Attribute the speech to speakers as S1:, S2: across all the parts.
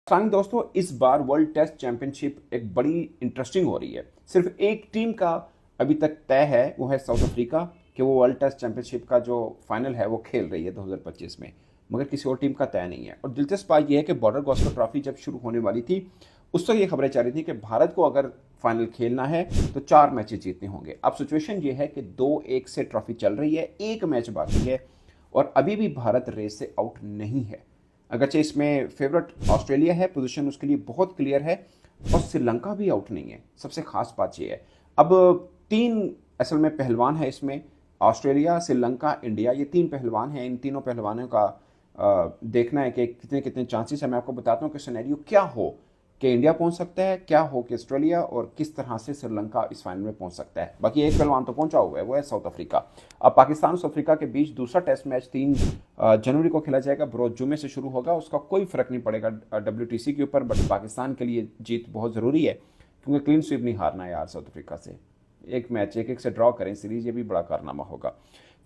S1: सांग दोस्तों, इस बार वर्ल्ड टेस्ट चैंपियनशिप एक बड़ी इंटरेस्टिंग हो रही है। सिर्फ एक टीम का अभी तक तय है, वो है साउथ अफ्रीका, कि वो वर्ल्ड टेस्ट चैंपियनशिप का जो फाइनल है वो खेल रही है 2025 में। मगर किसी और टीम का तय नहीं है। और दिलचस्प बात यह है कि बॉर्डर गावस्कर ट्रॉफी जब शुरू होने वाली थी, उस वक्त ये खबरें चल रही थी कि भारत को अगर फाइनल खेलना है तो 4 मैचेस जीतने होंगे। अब सिचुएशन ये है कि 2-1 से ट्रॉफी चल रही है, एक मैच बाकी है और अभी भी भारत रेस से आउट नहीं है। अगरचे इसमें फेवरेट ऑस्ट्रेलिया है, पोजीशन उसके लिए बहुत क्लियर है, और श्रीलंका भी आउट नहीं है। सबसे खास बात यह है, अब 3 असल में पहलवान है इसमें, ऑस्ट्रेलिया, श्रीलंका, इंडिया। ये 3 पहलवान हैं। इन तीनों पहलवानों का देखना है कि कितने कितने चांसेस है। मैं आपको बताता हूँ कि सिनेरियो क्या हो कि इंडिया पहुंच सकता है, क्या हो कि ऑस्ट्रेलिया, और किस तरह से श्रीलंका इस फाइनल में पहुंच सकता है। बाकी एक पहलवान तो पहुंचा हुआ है, वो है साउथ अफ्रीका। अब पाकिस्तान और साउथ अफ्रीका के बीच दूसरा टेस्ट मैच 3 जनवरी को खेला जाएगा। बरोज जुमे से शुरू होगा, उसका कोई फर्क नहीं पड़ेगा WTC के ऊपर, बट पाकिस्तान के लिए जीत बहुत ज़रूरी है, क्योंकि क्लीन स्वीप नहीं हारना है यार साउथ अफ्रीका से। एक मैच 1-1 से ड्रॉ करें सीरीज, ये भी बड़ा कारनामा होगा।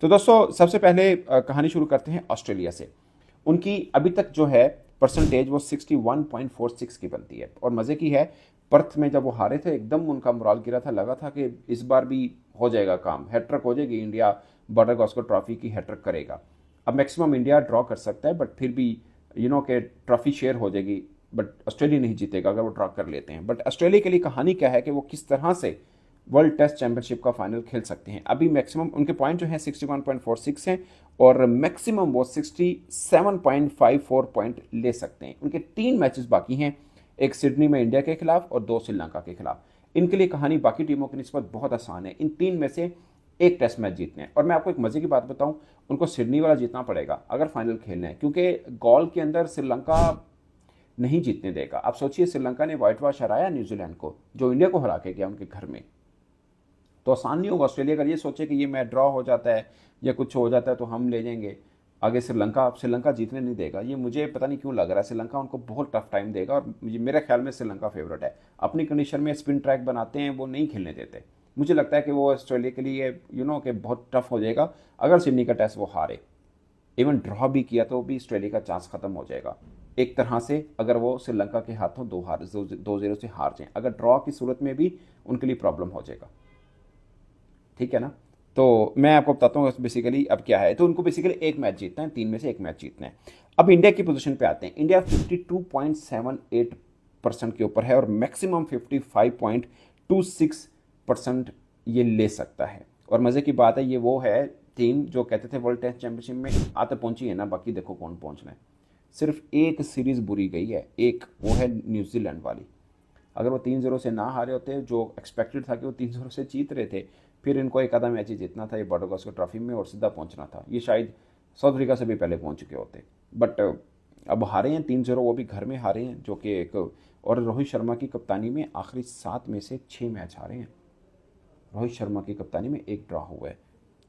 S1: तो दोस्तों, सबसे पहले कहानी शुरू करते हैं ऑस्ट्रेलिया से। उनकी अभी तक जो है परसेंटेज वो 61.46 की बनती है। और मज़े की है, पर्थ में जब वो हारे थे एकदम उनका मोराल गिरा था, लगा था कि इस बार भी हो जाएगा काम, हैट्रिक हो जाएगी, इंडिया बॉर्डर गावस्कर ट्रॉफी की हैट्रिक करेगा। अब मैक्सिमम इंडिया ड्रॉ कर सकता है, बट फिर भी के ट्रॉफी शेयर हो जाएगी, बट ऑस्ट्रेलिया नहीं जीतेगा अगर वो ड्रॉ कर लेते हैं। बट ऑस्ट्रेलिया के लिए कहानी क्या है कि वो किस तरह से वर्ल्ड टेस्ट चैंपियनशिप का फाइनल खेल सकते हैं। अभी मैक्सिमम उनके पॉइंट जो है 61.46 हैं, और मैक्सिमम वो 67.54 पॉइंट ले सकते हैं। उनके 3 मैचेस बाकी हैं, एक सिडनी में इंडिया के खिलाफ और 2 श्रीलंका के खिलाफ। इनके लिए कहानी बाकी टीमों की निस्बत बहुत आसान है। इन 3 में से एक टेस्ट मैच जीतने हैं। और मैं आपको एक मजे की बात बताऊं, उनको सिडनी वाला जीतना पड़ेगा अगर फाइनल खेलना है, क्योंकि गोल के अंदर श्रीलंका नहीं जीतने देगा। आप सोचिए, श्रीलंका ने व्हाइट वॉश हराया न्यूजीलैंड को, जो इंडिया को हरा के गया उनके घर में। तो आसान नहीं होगा। ऑस्ट्रेलिया अगर ये सोचे कि ये मैच ड्रॉ हो जाता है या कुछ हो जाता है तो हम ले जाएंगे आगे, श्रीलंका जीतने नहीं देगा। ये मुझे पता नहीं क्यों लग रहा है, श्रीलंका उनको बहुत टफ टाइम देगा। और मेरे ख्याल में श्रीलंका फेवरेट है। अपनी कंडीशन में स्पिन ट्रैक बनाते हैं, वो नहीं खेलने देते। मुझे लगता है कि वो ऑस्ट्रेलिया के लिए कि बहुत टफ हो जाएगा अगर सिडनी का टेस्ट वो हारे। इवन ड्रॉ भी किया तो भी ऑस्ट्रेलिया का चांस खत्म हो जाएगा एक तरह से, अगर वो श्रीलंका के हाथों 2-0 से हार जाएं। अगर ड्रॉ की सूरत में भी उनके लिए प्रॉब्लम हो जाएगा। ठीक है ना। तो मैं आपको बताता हूँ बेसिकली अब क्या है। तो उनको बेसिकली एक मैच जीतना है, 3 में से एक मैच जीतना है। अब इंडिया की पोजीशन पे आते हैं। इंडिया 52.78% के ऊपर है और मैक्सिमम 55.26% ये ले सकता है। और मज़े की बात है, ये वो है टीम जो कहते थे वर्ल्ड टेस्ट चैंपियनशिप में आते पहुंची है ना, बाकी देखो कौन पहुंचना है। सिर्फ एक सीरीज बुरी गई है, एक, वो है न्यूजीलैंड वाली। अगर वो 3-0 से ना हारे होते, जो एक्सपेक्टेड था कि वो 3-0 से जीत रहे थे, फिर इनको एक आधा मैच ही जीतना था ये बॉर्डर गावस्कर ट्रॉफी में और सीधा पहुंचना था। ये शायद साउथ अफ्रीका से भी पहले पहुंच चुके होते। बट अब हारे हैं 3-0, वो भी घर में हारे हैं, जो कि एक। और रोहित शर्मा की कप्तानी में आखिरी 7 में से 6 मैच हारे हैं। रोहित शर्मा की कप्तानी में एक ड्रॉ हुआ है।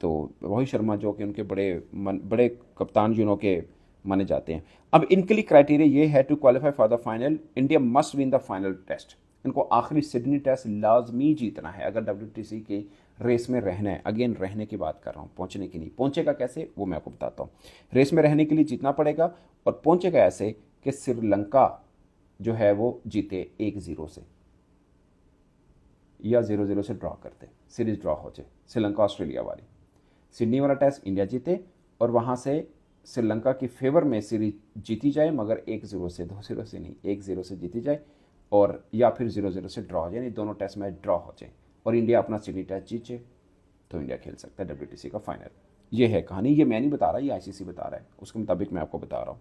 S1: तो रोहित शर्मा जो कि उनके बड़े कप्तान के माने जाते हैं। अब इनके लिए क्राइटेरिया ये है, to qualify for the final India must win the final test. इनको आखिरी सिडनी टेस्ट लाजमी जीतना है अगर WTC की रेस में रहना है। अगेन रहने की बात कर रहा हूँ, पहुंचने की नहीं। पहुंचेगा कैसे वो मैं आपको बताता हूँ। रेस में रहने के लिए जीतना पड़ेगा, और पहुंचेगा ऐसे कि श्रीलंका जो है वो जीते 1-0 से, या 0-0 से ड्रॉ करते, सीरीज ड्रॉ हो जाए श्रीलंका ऑस्ट्रेलिया वाली। सिडनी वाला टेस्ट इंडिया जीते और वहाँ से श्रीलंका की फेवर में सीरीज जीती जाए, मगर 1-0 से, 2-0 से नहीं, 1-0 से जीती जाए, और या फिर 0-0 से ड्रॉ हो जाए, यानी दोनों टेस्ट मैच ड्रॉ हो जाए और इंडिया अपना सिडनी टेस्ट जीते, तो इंडिया खेल सकता है WTC का फाइनल। ये है कहानी। ये मैं नहीं बता रहा, ये ICC बता रहा है, उसके मुताबिक मैं आपको बता रहा हूँ।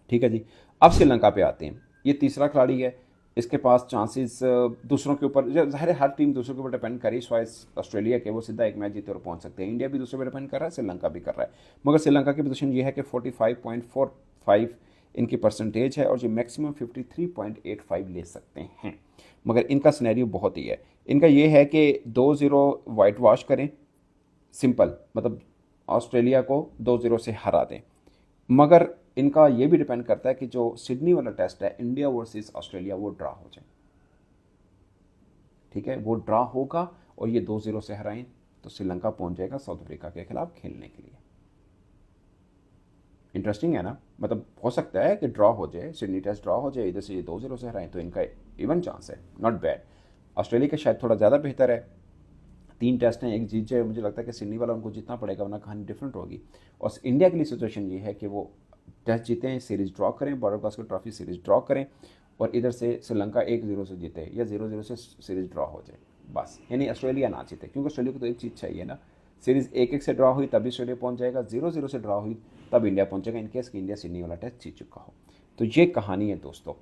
S1: ठीक है जी। अब श्रीलंका पे आते हैं। ये तीसरा खिलाड़ी है, इसके पास चांसेस दूसरों के ऊपर, ज़ाहिर है हर टीम दूसरों के ऊपर डिपेंड करे। स्वाइस ऑस्ट्रेलिया के वो सीधा एक मैच जीते और पहुंच सकते हैं। इंडिया भी दूसरे पर डिपेंड कर रहा है, श्रीलंका भी कर रहा है। मगर श्रीलंका की पोजीशन ये है कि 45.45 इनकी परसेंटेज है, और ये मैक्सिमम 53.85 ले सकते हैं। मगर इनका सिनेरियो बहुत ही है। इनका ये है कि 2-0 वाइट वॉश करें, सिंपल, मतलब ऑस्ट्रेलिया को 2-0 से हरा दें। मगर इनका ये भी डिपेंड करता है कि जो सिडनी वाला टेस्ट है इंडिया वर्सेस ऑस्ट्रेलिया, वो ड्रा हो जाए। ठीक है, वो ड्रा होगा और ये 2-0 से हराएं तो श्रीलंका पहुंच जाएगा साउथ अफ्रीका के खिलाफ खेलने के लिए। इंटरेस्टिंग है ना, मतलब हो सकता है कि ड्रॉ हो जाए, सिडनी टेस्ट ड्रॉ हो जाए, इधर से ये 2-0 से हराएं तो इनका इवन चांस है, नॉट बैड। ऑस्ट्रेलिया का शायद थोड़ा ज़्यादा बेहतर है, 3 टेस्ट हैं, एक जीत जाए, मुझे लगता है कि सिडनी वाला उनको जीतना पड़ेगा वरना कहानी डिफरेंट होगी। और इंडिया के लिए सिचुएशन ये है कि वो टेस्ट जीतें, सीरीज़ ड्रॉ करें, border Gavaskar trophy series draw करें, और इधर से श्रीलंका 1-0 से जीते या 0-0 से सीरीज़ ड्रॉ हो जाए बस, यानी ऑस्ट्रेलिया ना जीते, क्योंकि ऑस्ट्रेलिया को तो एक चीज़ चाहिए ना, सीरीज़ 1-1 से ड्रॉ हुई तभी ऑस्ट्रेलिया पहुंच जाएगा, 0-0 से ड्रॉ हुई तब इंडिया पहुंचेगा, इनकेस कि इंडिया सिडनी वाला टेस्ट जीत चुका हो। तो ये कहानी है दोस्तों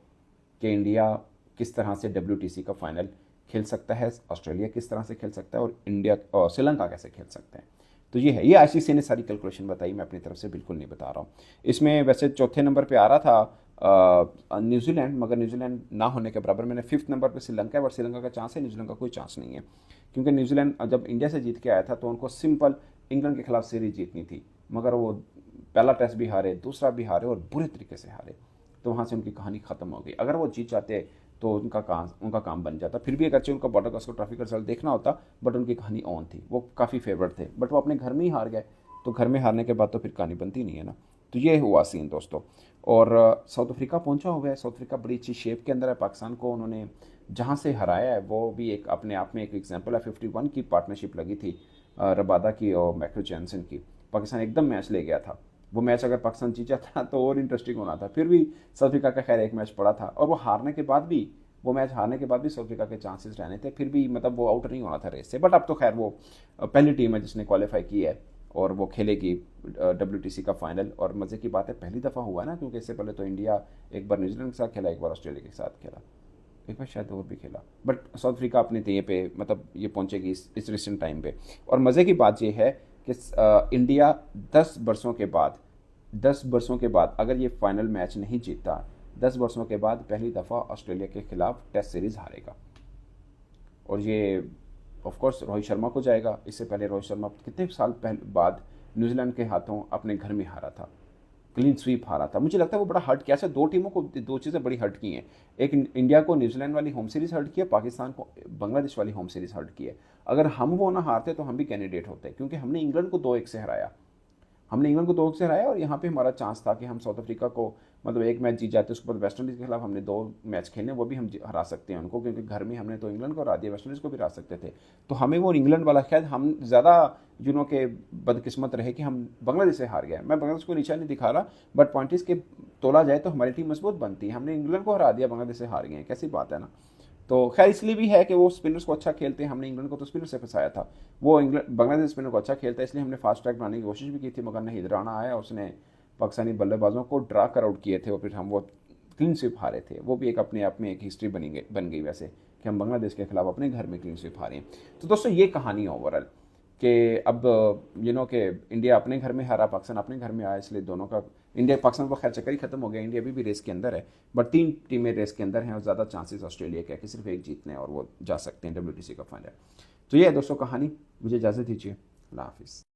S1: कि इंडिया किस तरह से WTC का फाइनल खेल सकता है, ऑस्ट्रेलिया किस तरह से खेल सकता है, और इंडिया और श्रीलंका कैसे खेल सकते हैं। तो ये है, ये ICC ने सारी कैलकुलेशन बताई, मैं अपनी तरफ से बिल्कुल नहीं बता रहा हूँ। इसमें वैसे चौथे नंबर पे आ रहा था न्यूजीलैंड, मगर न्यूजीलैंड ना होने के बराबर, मैंने 5th नंबर पे श्रीलंका है, और श्रीलंका का चांस है, न्यूजीलैंड का कोई चांस नहीं है, क्योंकि न्यूजीलैंड जब इंडिया से जीत के आया था तो उनको सिंपल इंग्लैंड के खिलाफ सीरीज जीतनी थी, मगर वो पहला टेस्ट भी हारे, दूसरा भी हारे, और बुरे तरीके से हारे, तो वहाँ से उनकी कहानी ख़त्म हो गई। अगर वो जीत जाते तो उनका काम बन जाता, फिर भी एक अच्छे उनका बॉर्डर गावस्कर ट्रॉफी का रिजल्ट देखना होता, बट उनकी कहानी ऑन थी, वो काफ़ी फेवरेट थे, बट वो अपने घर में ही हार गए, तो घर में हारने के बाद तो फिर कहानी बनती नहीं है ना। तो ये हुआ सीन दोस्तों। और साउथ अफ्रीका पहुंचा हुआ है, साउथ अफ्रीका बड़ी अच्छी शेप के अंदर है, पाकिस्तान को उन्होंने जहाँ से हराया है वो भी एक अपने आप में एक एग्जाम्पल है। 51 की पार्टनरशिप लगी थी रबादा की और मैक्रो जैनसन की, पाकिस्तान एकदम मैच ले गया था, वो मैच अगर पाकिस्तान जीत जाता तो और इंटरेस्टिंग होना था, फिर भी साउथ अफ्रीका का खैर एक मैच पड़ा था, और वो हारने के बाद भी, वो मैच हारने के बाद भी साउथ अफ्रीका के चांसेस रहने थे, फिर भी मतलब वो आउट नहीं होना था रेस से, बट अब तो खैर वो पहली टीम है जिसने क्वालिफाई की है और वो खेलेगी WTC का फाइनल। और मज़े की बात है पहली दफ़ा हुआ ना, क्योंकि इससे पहले तो इंडिया एक बार न्यूजीलैंड के साथ खेला, एक बार ऑस्ट्रेलिया के साथ खेला, एक बार शायद और भी खेला, बट साउथ अफ्रीका अपने ये पे मतलब ये पहुंचेगी इस रिसेंट टाइम पे। और मज़े की बात ये है कि इंडिया 10 वर्षों के बाद अगर ये फाइनल मैच नहीं जीतता, 10 वर्षों के बाद पहली दफ़ा ऑस्ट्रेलिया के खिलाफ टेस्ट सीरीज़ हारेगा, और ये ऑफ कोर्स रोहित शर्मा को जाएगा। इससे पहले रोहित शर्मा कितने साल पहले बाद न्यूजीलैंड के हाथों अपने घर में हारा था, क्लीन स्वीप हारा था, मुझे लगता है वो बड़ा हर्ट किया। ऐसे दो टीमों को दो चीज़ें बड़ी हर्ट की हैं, एक इंडिया को न्यूजीलैंड वाली होम सीरीज़ हर्ट की है, पाकिस्तान को बांग्लादेश वाली होम सीरीज़ हर्ट की है। अगर हम वो ना हारते तो हम भी कैंडिडेट होते, क्योंकि हमने इंग्लैंड को 2-1 से हराया, हमने इंग्लैंड को 2 से हराया, और यहाँ पे हमारा चांस था कि हम साउथ अफ्रीका को मतलब एक मैच जीत जाते, उसके बाद वेस्ट इंडीज़ के खिलाफ हमने 2 मैच खेलने, वो भी हम हरा सकते हैं उनको, क्योंकि घर में हमने तो इंग्लैंड को हरा दिया, वेस्ट इंडीज़ को भी हरा सकते थे। तो हमें वो इंग्लैंड वाला शायद हम ज़्यादा के बदकिस्मत रहे कि हम बांग्लादेश से हार गए। मैं बांग्लादेश को नीचा नहीं दिखा रहा, बट पॉइंट इस के तोला जाए तो हमारी टीम मजबूत बनती है, हमने इंग्लैंड को हरा दिया, बांग्लादेश से हार गए, कैसी बात है ना। तो खैर इसलिए भी है कि वो स्पिनर्स को अच्छा खेलते हैं, हमने इंग्लैंड को तो स्पिनर से फंसाया था, वो इंग्लैंड बांग्लादेश स्पिनर को अच्छा खेलता है, इसलिए हमने फास्ट ट्रैक बनाने की कोशिश भी की थी, मगर नहीं, राणा आया, उसने पाकिस्तानी बल्लेबाजों को ड्रा कर आउट किए थे, और फिर हम वो क्लीन स्वीप हारे थे। वो भी एक अपने आप में एक हिस्ट्री बन गई वैसे, कि हम बांग्लादेश के खिलाफ अपने घर में क्लीन स्वीप हारे हैं। तो दोस्तों ये कहानी है ओवरऑल कि अब कि इंडिया अपने घर में हारा, पाकिस्तान अपने घर में आया, इसलिए दोनों का इंडिया पाकिस्तान को खैर चक्कर ही खत्म हो गया, इंडिया अभी भी रेस के अंदर है, बट 3 टीमें रेस के अंदर हैं, और ज़्यादा चांसेस ऑस्ट्रेलिया के कि सिर्फ एक जीतने और वो जा सकते हैं WTC का फाइनल। तो ये है दोस्तों कहानी, मुझे इजाज़त दीजिए, अल्लाह हाफिज़।